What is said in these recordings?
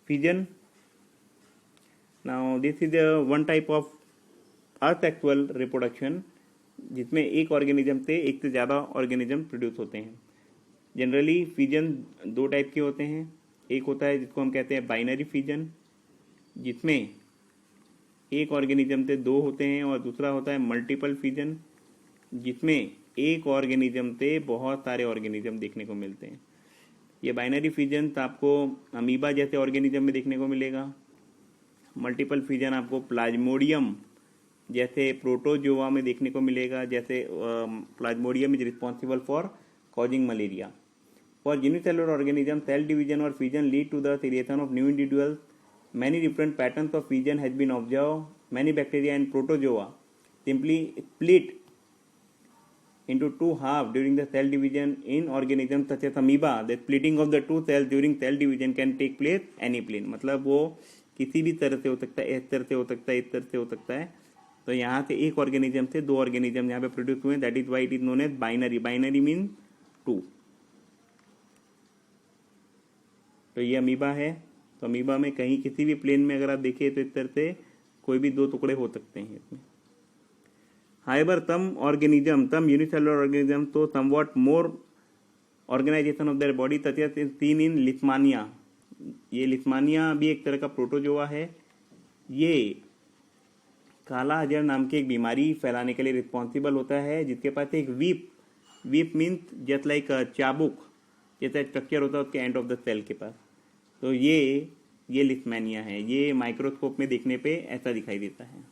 fission. Now this is a one type of asexual reproduction जिसमें एक organism से एक से ज़्यादा ऑर्गेनिज्म प्रोड्यूस होते हैं. जनरली फिजन दो टाइप के होते हैं. एक होता है जिसको हम कहते हैं बाइनरी फिजन, जिसमें एक ऑर्गेनिज्म से दो होते हैं, और दूसरा होता है मल्टीपल फिजन, जिसमें एक ऑर्गेनिज्म से बहुत सारे ऑर्गेनिज्म देखने को मिलते हैं. ये बाइनरी फिजन आपको अमीबा जैसे ऑर्गेनिज्म में देखने को मिलेगा. मल्टीपल फिजन आपको प्लाज्मोडियम जैसे प्रोटोजोआ में देखने को मिलेगा, जैसे plasmodium is responsible for causing malaria. For unicellular organism, cell division और fission lead to the creation of new individuals. Many different patterns of fission has been observe. Many bacteria and protozoa simply split into two halves during the cell division. In organisms such as amoeba, the splitting of the two cells during cell division can take place any plane. मतलब वो किसी भी तरह से हो सकता है, इस तरह से हो सकता है, इस तरह से हो सकता है. तो यहाँ से एक ऑर्गेनिज्म से दो ऑर्गेनिज्म यहाँ पे प्रोड्यूस हुए. That is why it is known as binary. Binary mean two. तो ये अमीबा है. तो अमीबा में कहीं किसी भी प्लेन में अगर आप देखिए तो इस तरह से कोई भी दो टुकड़े हो सकते हैं इसमें. However, some unicellular organisms show somewhat more organization of their body, such as seen in Leishmania. ये लिस्मानिया भी एक तरह का प्रोटोजोआ है. ये काला अजहर नाम की एक बीमारी फैलाने के लिए रिस्पॉन्सिबल होता है, जिसके पास एक वीप मीन्स जस्ट लाइक चाबुक जैसा स्ट्रक्चर होता है उसके एंड ऑफ द सेल के पास. तो ये लिस्मानिया है. ये माइक्रोस्कोप में देखने पे ऐसा दिखाई देता है.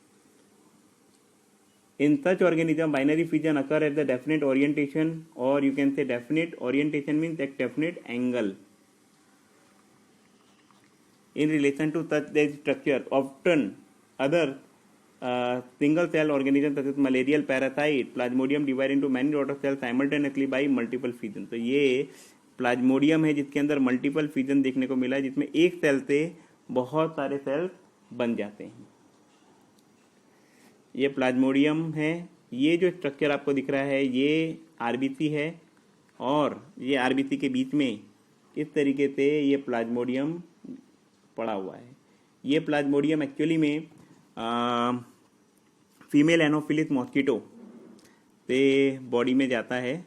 In such organism, binary fission occur at the definite orientation, or you can say definite orientation means at definite angle in relation to such their structure. Often other single cell organisms such as malarial parasite, plasmodium divide into many daughter cells simultaneously by multiple fission. तो ये Plasmodium है जिसके अंदर multiple fission देखने को मिला है, जिसमें एक सेल से बहुत सारे सेल्स बन जाते हैं. ये प्लाज्मोडियम है. ये जो स्ट्रक्चर आपको दिख रहा है ये आरबीसी है, और ये आरबीसी के बीच में इस तरीके से ये प्लाज्मोडियम पड़ा हुआ है. ये प्लाज्मोडियम एक्चुअली में फीमेल एनोफिलिस मॉस्किटो से बॉडी में जाता है.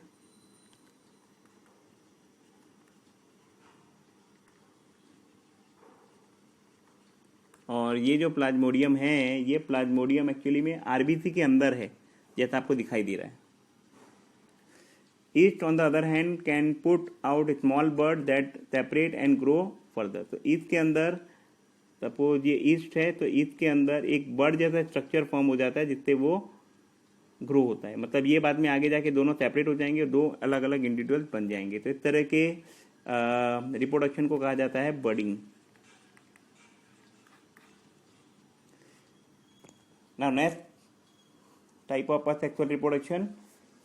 और ये जो प्लाज्मोडियम है, ये प्लाज्मोडियम एक्चुअली में आरबीसी के अंदर है जैसा आपको दिखाई दे रहा है. East on the other hand can put out small bird that separate and grow further. तो ईस्ट के अंदर सपोज ये ईस्ट है, तो ईस्ट के अंदर एक बर्ड जैसा स्ट्रक्चर फॉर्म हो जाता है जिससे वो ग्रो होता है. मतलब ये बाद में आगे जाके दोनों सेपरेट हो जाएंगे और दो अलग अलग इंडिविजुअल्स बन जाएंगे. तो इस तरह के रिप्रोडक्शन को कहा जाता है बर्डिंग. Now next type of asexual reproduction,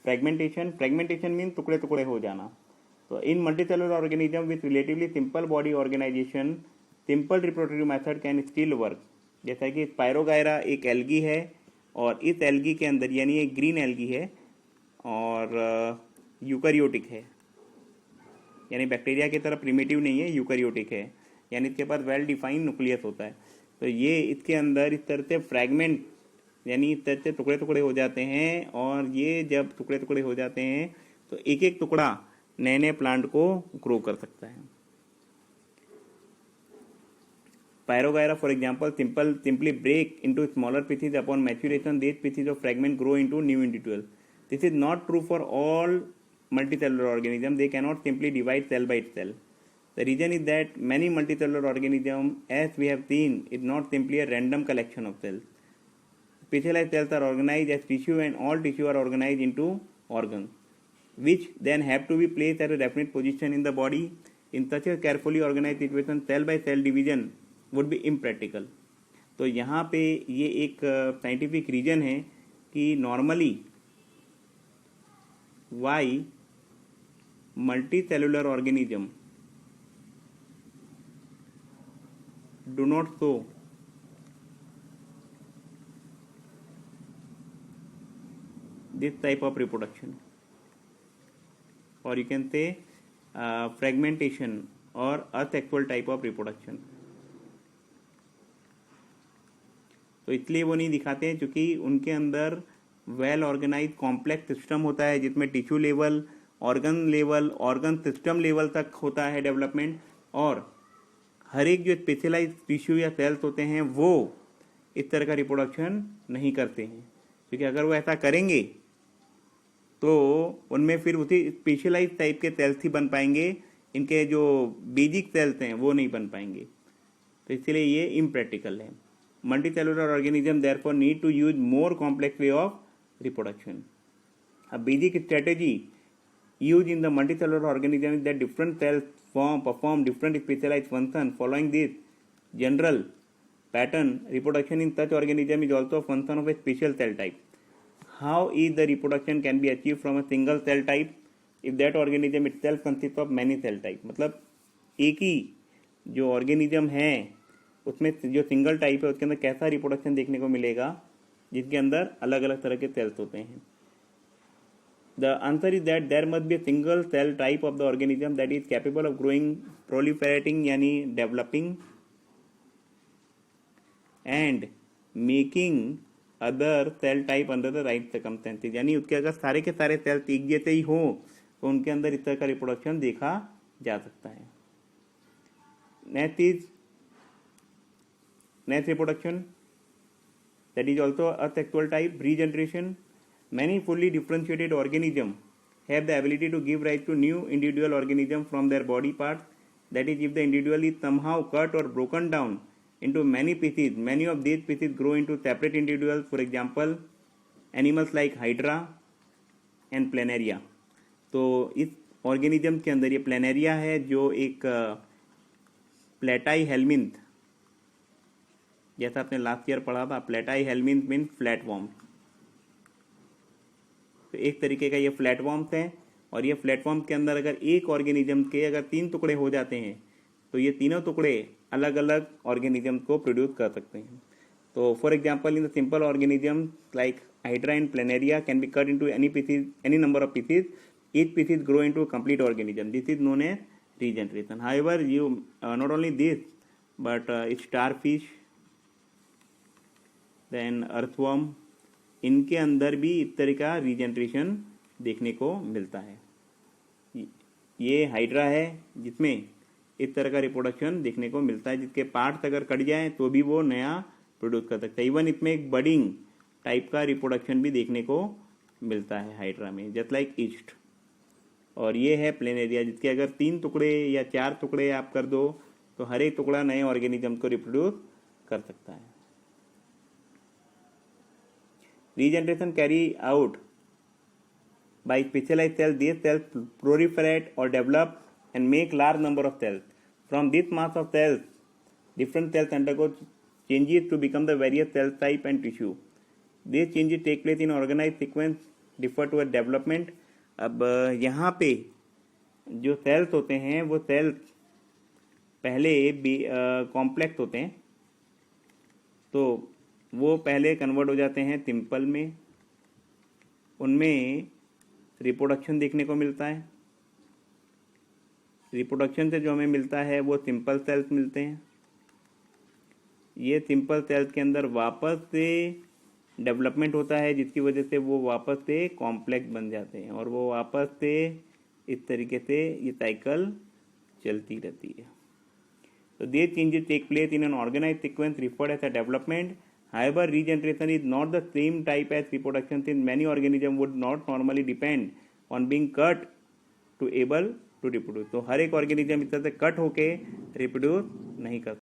fragmentation. Fragmentation means टुकड़े टुकड़े हो जाना. तो in multicellular organism with relatively simple body organization, simple reproductive method can still work. जैसा कि स्पायरोगायरा एक एल्गी है, और इस एल्गी के अंदर यानी एक ग्रीन एल्गी है और यूकैरियोटिक है, यानी बैक्टीरिया की तरह प्रिमिटिव नहीं है, यूकैरियोटिक है, यानी इसके पास वेल डिफाइंड न्यूक्लियस होता है. तो ये इसके अंदर इस तरह से फ्रैगमेंट यानी इस तरह से टुकड़े टुकड़े हो जाते हैं. और ये जब टुकड़े टुकड़े हो जाते हैं तो एक एक टुकड़ा नए नए प्लांट को ग्रो कर सकता है. Pyrogyra, for example, simply break into smaller pieces. Upon maturation, these pieces of fragment grow into new individuals. This is not true for all multicellular organisms. They cannot simply divide cell by itself. The reason is that many multicellular organisms, as we have seen, is not simply a random collection of cells. Specialized cells are organized as tissue, and all tissue are organized into organs, which then have to be placed at a definite position in the body. In such a carefully organized situation, cell by cell division would be impractical. तो यहाँ पे ये एक scientific reason है कि normally why multi cellular organism do not show this type of reproduction, or you can say fragmentation or asexual type of reproduction. तो इसलिए वो नहीं दिखाते हैं क्योंकि उनके अंदर वेल ऑर्गेनाइज कॉम्प्लेक्स सिस्टम होता है जिसमें tissue level, organ system level तक होता है डेवलपमेंट, और हर एक जो स्पेशलाइज टिश्यू या सेल्स होते हैं वो इस तरह का रिप्रोडक्शन नहीं करते हैं, क्योंकि अगर वो ऐसा करेंगे तो उनमें फिर उसी स्पेशलाइज टाइप के सेल्स ही बन पाएंगे, इनके जो बेसिक सेल्स हैं वो नहीं बन पाएंगे। तो इसलिए ये इम्प्रैक्टिकल है। Multicellular organism therefore need to use more complex way of reproduction. A basic strategy used in the multicellular organism is that different cells perform different specialized functions. Following this general pattern, reproduction in such organism is also a function of a special cell type. How is the reproduction can be achieved from a single cell type if that organism itself consists of many cell type? मतलब एक ही जो organism है उसमें जो single type है उसके अंदर कैसा रिप्रोडक्शन देखने को मिलेगा जिसके अंदर अलग अलग तरह के सेल्स होते हैं। The answer is that there must be a single cell type of the organism that is capable of growing, proliferating यानी developing and making other cell type under the right circumstances। यानी उसके अगर सारे के सारे sales एक जैसे ही हो तो उनके अंदर इस तरह का रिप्रोडक्शन देखा जा सकता है। Next reproduction that is also a sexual type, regeneration। Many fully differentiated organisms have the ability to give rise to new individual organisms from their body parts. That is, if the individual is somehow cut or broken down into many pieces, many of these pieces grow into separate individuals. For example, animals like Hydra and Planaria। तो इस organism के अंदर ये planaria है जो एक प्लेटाई helminth, जैसा आपने लास्ट ईयर पढ़ा था, प्लेटाई हेलमिंथ मीन फ्लैट वॉर्म। तो एक तरीके का ये फ्लैट वॉर्म्स हैं, और ये फ्लैट वॉर्म के अंदर अगर एक ऑर्गेनिज्म के अगर 3 टुकड़े हो जाते हैं तो ये तीनों टुकड़े अलग अलग ऑर्गेनिज्म को प्रोड्यूस कर सकते हैं। तो for example in the simple organism like hydra and planaria can be cut into any number of pieces, each pieces grow into complete organism. This is known as regeneration. However you not only this but starfish, then earthworm, इनके अंदर भी इस तरह का regeneration देखने को मिलता है। ये हाइड्रा है जिसमें इस तरह का रिप्रोडक्शन देखने को मिलता है, जिसके पार्ट्स अगर कट जाएं तो भी वो नया प्रोड्यूस कर सकता है। इवन इसमें एक बडिंग टाइप का रिप्रोडक्शन भी देखने को मिलता है हाइड्रा में, जस्ट लाइक ईस्ट। और ये है प्लेनेरिया जिसके अगर 3 टुकड़े या 4 टुकड़े आप कर दो तो हर एक टुकड़ा नए ऑर्गेनिज्म को रिप्रोड्यूस कर सकता है। Regeneration carry out by specialized cells. These cells proliferate or develop and make large number of cells. From this mass of cells, different cells undergo changes to become the various cell type and tissue. These changes take place in organized sequence, refer to as development. अब यहाँ पे जो sales होते हैं वो sales पहले complex होते हैं, तो वो पहले कन्वर्ट हो जाते हैं सिंपल में, उनमें रिप्रोडक्शन देखने को मिलता है। रिप्रोडक्शन से जो हमें मिलता है वो सिंपल सेल्स मिलते हैं। ये सिंपल सेल्स के अंदर वापस से डेवलपमेंट होता है जिसकी वजह से वो वापस से कॉम्प्लेक्स बन जाते हैं, और वो वापस से इस तरीके से ये साइकिल चलती रहती है। तो these changes take place in an organized sequence referred as a development. However, regeneration is not the same type as reproduction, since many organisms would not normally depend on being cut to able to reproduce। तो हर एक organism इस तरह से cut होके reproduce नहीं कर